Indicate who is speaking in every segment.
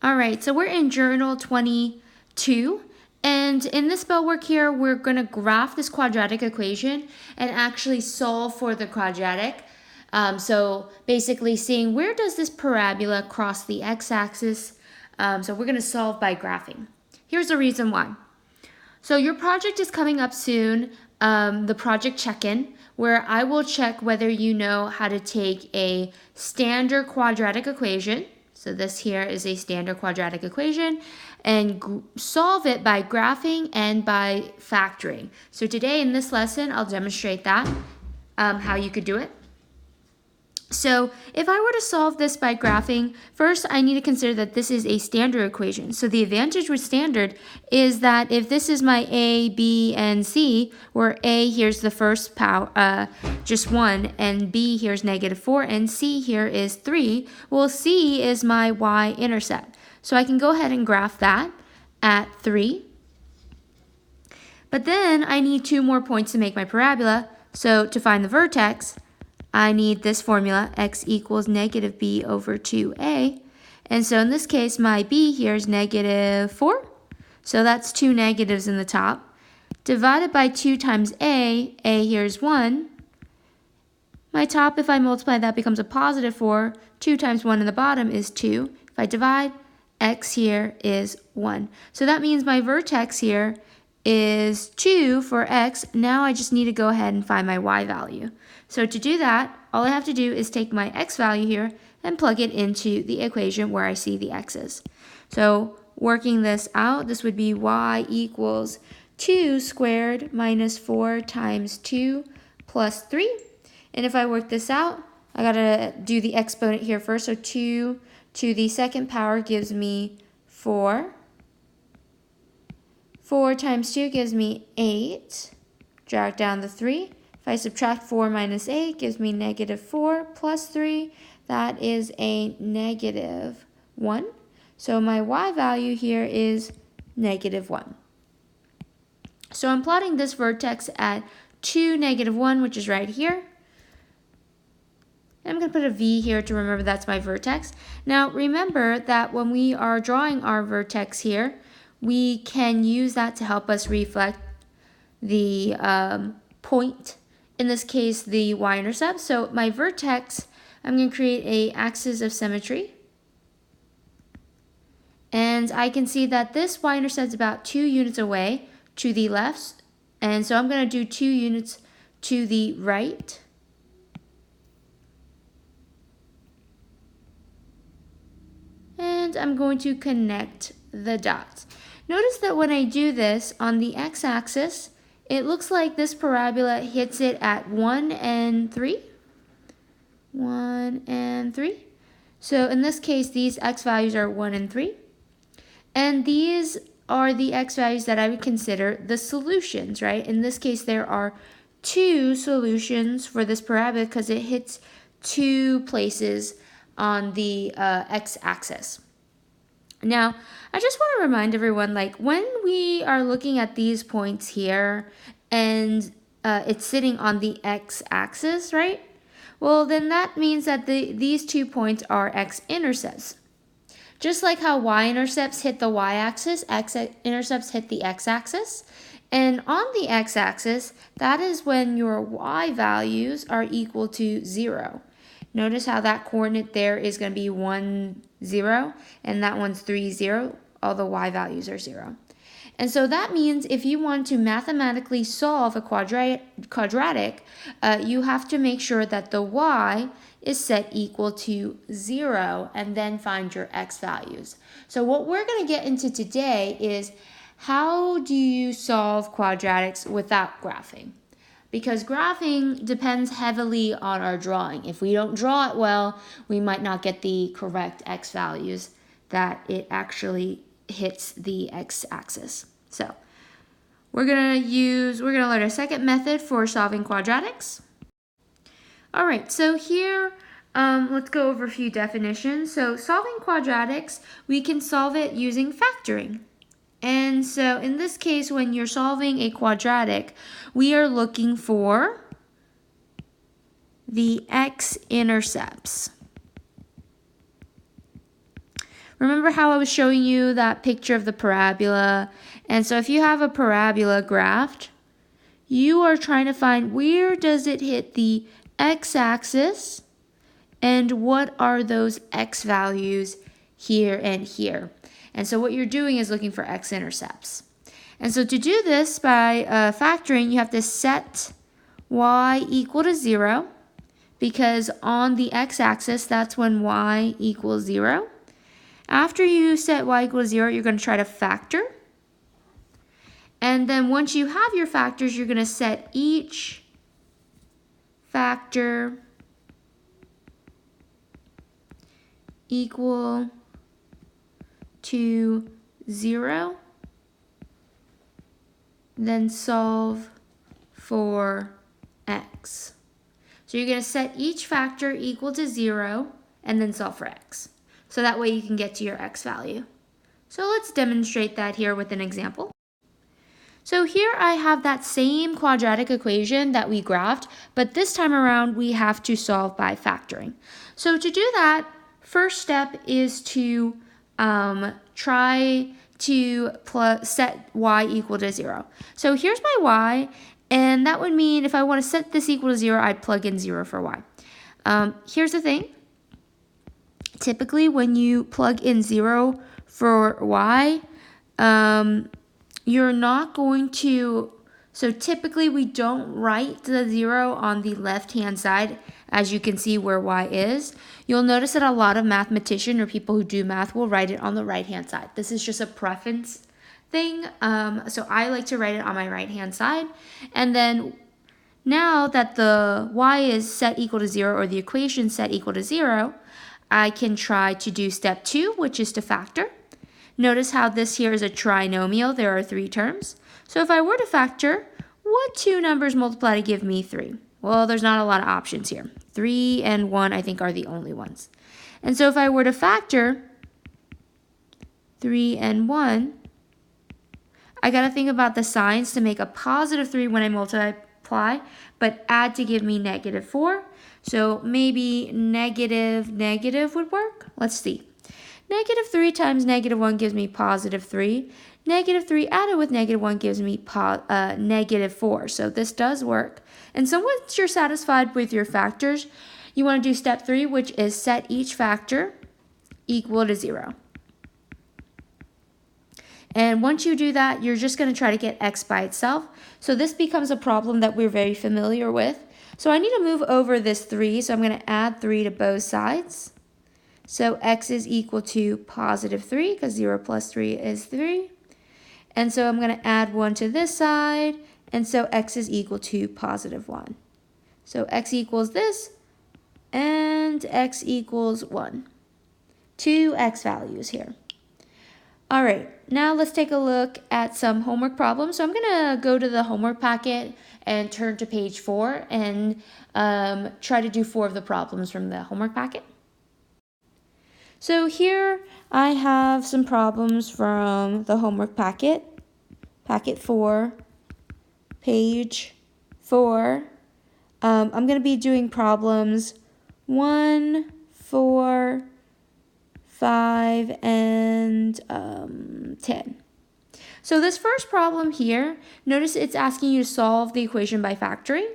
Speaker 1: All right, so we're in journal 22. And in this spell work here, we're going to graph this quadratic equation and actually solve for the quadratic. So basically seeing where does this parabola cross the x-axis. So we're going to solve by graphing. Here's the reason why. So your project is coming up soon, the project check-in, where I will check whether you know how to take a standard quadratic equation. So this here is a standard quadratic equation, and solve it by graphing and by factoring. So today in this lesson, I'll demonstrate that, how you could do it. So if I were to solve this by graphing, first I need to consider that this is a standard equation. So the advantage with standard is that if this is my A, B, and C, where A here's the first power, just 1, and B here's -4, and C here is 3, well, C is my y-intercept. So I can go ahead and graph that at 3. But then I need 2 more points to make my parabola. So to find the vertex, I need this formula, x equals -b over 2a. And so in this case, my b here is -4. So that's 2 negatives in the top. Divided by 2 times a here is 1. My top, if I multiply that, becomes a +4. 2 times 1 in the bottom is 2. If I divide, x here is 1. So that means my vertex here is 2 for x. Now I just need to go ahead and find my y value. So to do that, all I have to do is take my x value here and plug it into the equation where I see the x's. So working this out, this would be y equals 2 squared minus 4 times 2 plus 3. And if I work this out, I gotta do the exponent here first. So 2 to the second power gives me 4. 4 times 2 gives me 8. Drag down the 3. If I subtract 4 minus 8, gives me -4 plus 3. That is a -1. So my y value here is -1. So I'm plotting this vertex at 2, -1, which is right here. I'm going to put a V here to remember that's my vertex. Now remember that when we are drawing our vertex here, we can use that to help us reflect the point. In this case, the y-intercept. So my vertex, I'm going to create a axis of symmetry. And I can see that this y-intercept is about 2 units away to the left. And so I'm going to do 2 units to the right. And I'm going to connect the dots. Notice that when I do this on the x-axis, it looks like this parabola hits it at 1 and 3. 1 and 3. So in this case, these x values are 1 and 3. And these are the x values that I would consider the solutions, right? In this case, there are 2 solutions for this parabola because it hits 2 places on the x-axis. Now, I just want to remind everyone, like when we are looking at these points here and it's sitting on the x-axis, right? Well, then that means that these 2 points are x-intercepts. Just like how y-intercepts hit the y-axis, x-intercepts hit the x-axis. And on the x-axis, that is when your y values are equal to 0. Notice how that coordinate there is going to be 1, 0, and that one's 3, 0. All the y values are 0. And so that means if you want to mathematically solve a quadratic, you have to make sure that the y is set equal to 0 and then find your x values. So what we're going to get into today is how do you solve quadratics without graphing? Because graphing depends heavily on our drawing. If we don't draw it well, we might not get the correct x values that it actually hits the x-axis. So we're gonna learn a second method for solving quadratics. All right, so here, let's go over a few definitions. So solving quadratics, we can solve it using factoring. And so in this case, when you're solving a quadratic, we are looking for the x-intercepts. Remember how I was showing you that picture of the parabola? And so if you have a parabola graphed, you are trying to find where does it hit the x-axis and what are those x values here and here. And so what you're doing is looking for x-intercepts. And so to do this by factoring, you have to set y equal to 0, because on the x-axis, that's when y equals 0. After you set y equal to 0, you're going to try to factor. And then once you have your factors, you're going to set each factor equal to 0. Then solve for x. So you're going to set each factor equal to 0 and then solve for x. So that way you can get to your x value. So let's demonstrate that here with an example. So here I have that same quadratic equation that we graphed, but this time around we have to solve by factoring. So to do that, first step is to try to set y equal to 0. So here's my y, and that would mean if I want to set this equal to 0, I'd plug in 0 for y. Here's the thing. Typically, when you plug in 0 for y, you're not going to, so typically we don't write the 0 on the left-hand side, as you can see where y is. You'll notice that a lot of mathematicians or people who do math will write it on the right-hand side. This is just a preference thing, so I like to write it on my right-hand side. And then now that the y is set equal to 0, or the equation set equal to 0, I can try to do step 2, which is to factor. Notice how this here is a trinomial. There are 3 terms. So if I were to factor, what 2 numbers multiply to give me 3? Well, there's not a lot of options here. 3 and 1, I think, are the only ones. And so if I were to factor 3 and 1, I got to think about the signs to make a positive 3 when I multiply, but add to give me negative 4. So maybe negative would work. Let's see. Negative 3 times negative 1 gives me positive 3. Negative 3 added with negative 1 gives me negative 4. So this does work. And so once you're satisfied with your factors, you want to do step 3, which is set each factor equal to 0. And once you do that, you're just going to try to get x by itself. So this becomes a problem that we're very familiar with. So I need to move over this 3, so I'm going to add 3 to both sides. So x is equal to positive 3, because 0 plus 3 is 3. And so I'm going to add 1 to this side, and so x is equal to positive 1. So x equals this, and x equals 1. 2 x values here. All right, now let's take a look at some homework problems. So I'm going to go to the homework packet and turn to page 4 and try to do 4 of the problems from the homework packet. So here I have some problems from the homework packet, packet 4, page 4. I'm going to be doing problems 1, 4, 5, and 10. So this first problem here, notice it's asking you to solve the equation by factoring,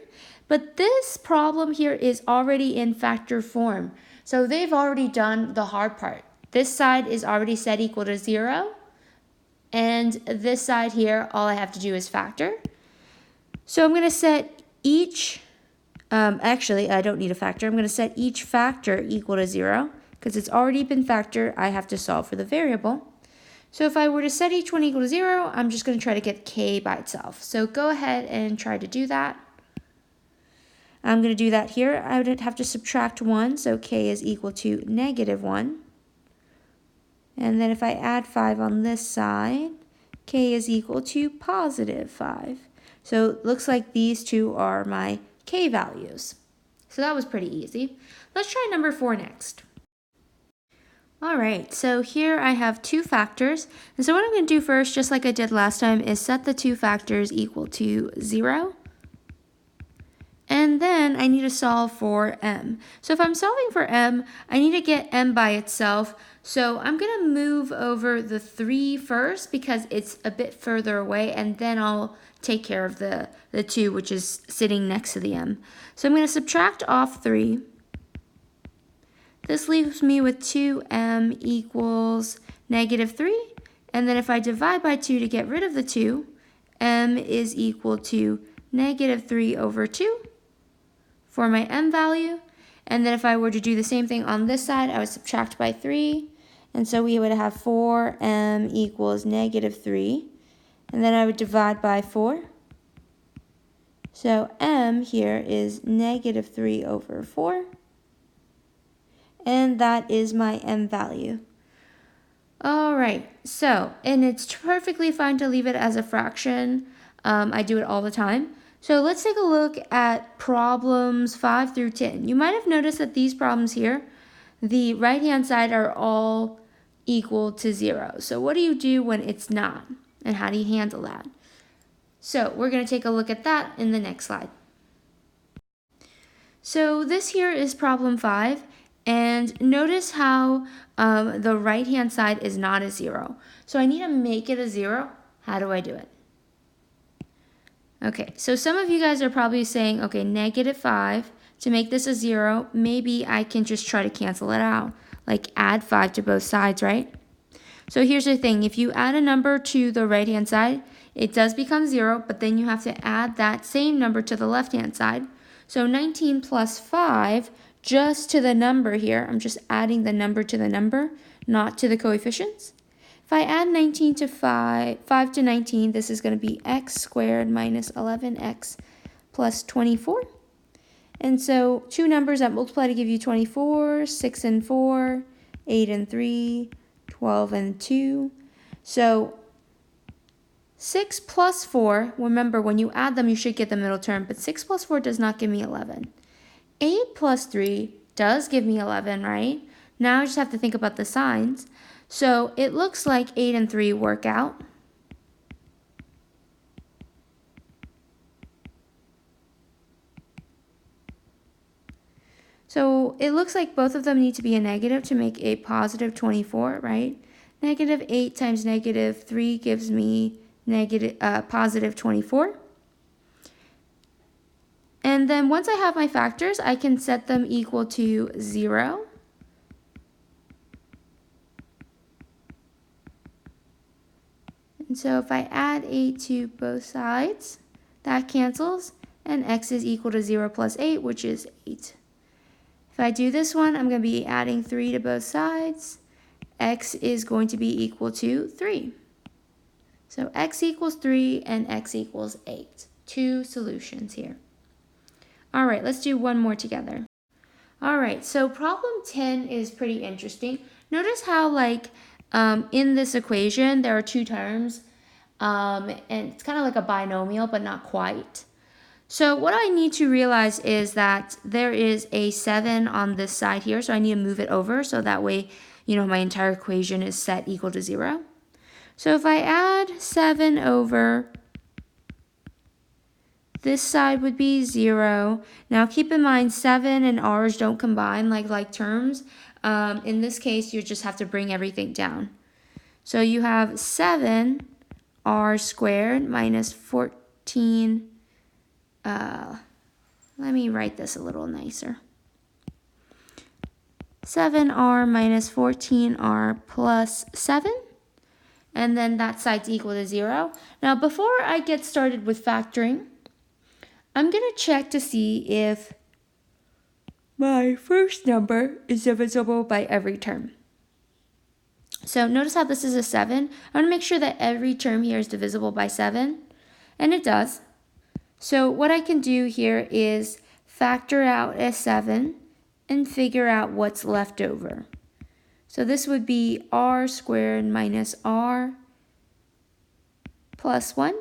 Speaker 1: but this problem here is already in factor form. So they've already done the hard part. This side is already set equal to 0, and this side here, all I have to do is factor. So I'm going to set each, actually I don't need a factor, I'm going to set each factor equal to 0. Because it's already been factored, I have to solve for the variable. So if I were to set each one equal to 0, I'm just going to try to get k by itself. So go ahead and try to do that. I'm going to do that here. I would have to subtract 1, so k is equal to negative 1. And then if I add 5 on this side, k is equal to positive 5. So it looks like these two are my k values. So that was pretty easy. Let's try number 4 next. All right, so here I have 2 factors. And so what I'm going to do first, just like I did last time, is set the 2 factors equal to 0. And then I need to solve for m. So if I'm solving for m, I need to get m by itself. So I'm going to move over the 3 first because it's a bit further away, and then I'll take care of the 2, which is sitting next to the m. So I'm going to subtract off 3. This leaves me with 2m equals -3. And then if I divide by 2 to get rid of the 2, m is equal to -3/2 for my m value. And then if I were to do the same thing on this side, I would subtract by 3. And so we would have 4m equals -3. And then I would divide by 4. So m here is -3/4. And that is my m value. All right, so, and it's perfectly fine to leave it as a fraction. I do it all the time. So let's take a look at problems 5 through 10. You might have noticed that these problems here, the right-hand side are all equal to 0. So what do you do when it's not? And how do you handle that? So we're going to take a look at that in the next slide. So this here is problem 5. And notice how the right-hand side is not a 0. So I need to make it a 0. How do I do it? Okay, so some of you guys are probably saying, okay, -5, to make this a 0, maybe I can just try to cancel it out, like add 5 to both sides, right? So here's the thing, if you add a number to the right-hand side, it does become 0, but then you have to add that same number to the left-hand side. So 19 plus 5, just to the number here, I'm just adding the number to the number, not to the coefficients. If I add 19 to 5 to 19, this is going to be x squared minus 11x plus 24. And so two numbers that multiply to give you 24, 6 and 4, 8 and 3, 12 and 2. So 6 plus 4, remember when you add them you should get the middle term, but 6 plus 4 does not give me 11. 8 plus 3 does give me 11, right? Now I just have to think about the signs. So it looks like 8 and 3 work out. So it looks like both of them need to be a negative to make a positive 24, right? -8 times -3 gives me positive 24. And then once I have my factors, I can set them equal to 0. And so if I add 8 to both sides, that cancels, and x is equal to 0 plus 8, which is 8. If I do this one, I'm going to be adding 3 to both sides. X is going to be equal to 3. So x equals 3 and x equals 8. Two solutions here. All right, let's do one more together. All right, so problem 10 is pretty interesting. Notice how in this equation there are two terms, and it's kind of like a binomial, but not quite. So what I need to realize is that there is a 7 on this side here, so I need to move it over so that way, my entire equation is set equal to 0. So if I add 7 over, this side would be 0. Now keep in mind 7 and r's don't combine like terms. In this case, you just have to bring everything down. So you have 7 r squared minus 14. Let me write this a little nicer. 7r minus 14r plus 7. And then that side's equal to 0. Now before I get started with factoring, I'm going to check to see if my first number is divisible by every term. So notice how this is a 7. I want to make sure that every term here is divisible by 7. And it does. So what I can do here is factor out a 7 and figure out what's left over. So this would be r squared minus r plus 1.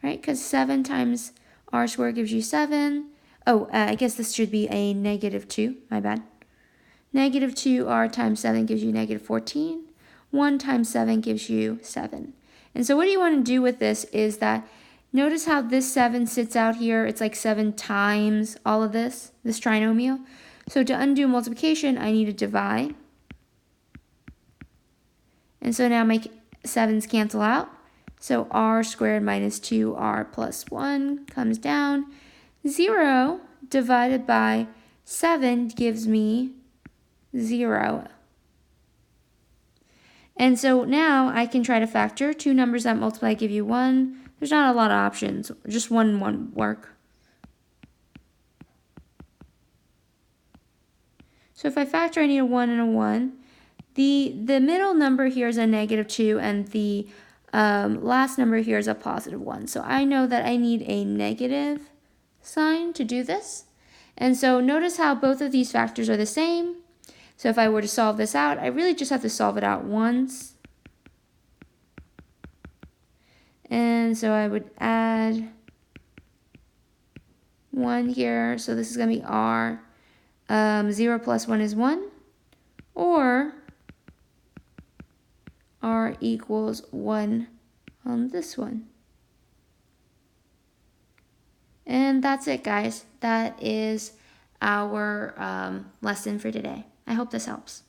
Speaker 1: Right, because 7 times r squared gives you 7. I guess this should be a -2, my bad. -2r times 7 gives you -14. 1 times 7 gives you 7. And so what you want to do with this is that Notice how this 7 sits out here. It's like 7 times all of this trinomial. So to undo multiplication, I need to divide. And so now my 7's cancel out. So r squared minus 2r plus 1 comes down. 0 divided by 7 gives me 0. And so now I can try to factor. Two numbers that multiply give you 1. There's not a lot of options. Just 1 and 1 work. So if I factor, I need a 1 and a 1. The middle number here is a -2, and the last number here is a +1. So I know that I need a negative sign to do this. And so notice how both of these factors are the same. So if I were to solve this out, I really just have to solve it out once. And so I would add 1 here. So this is going to be r. 0 plus 1 is 1. Or r equals 1 on this one. And that's it, guys. That is our lesson for today. I hope this helps.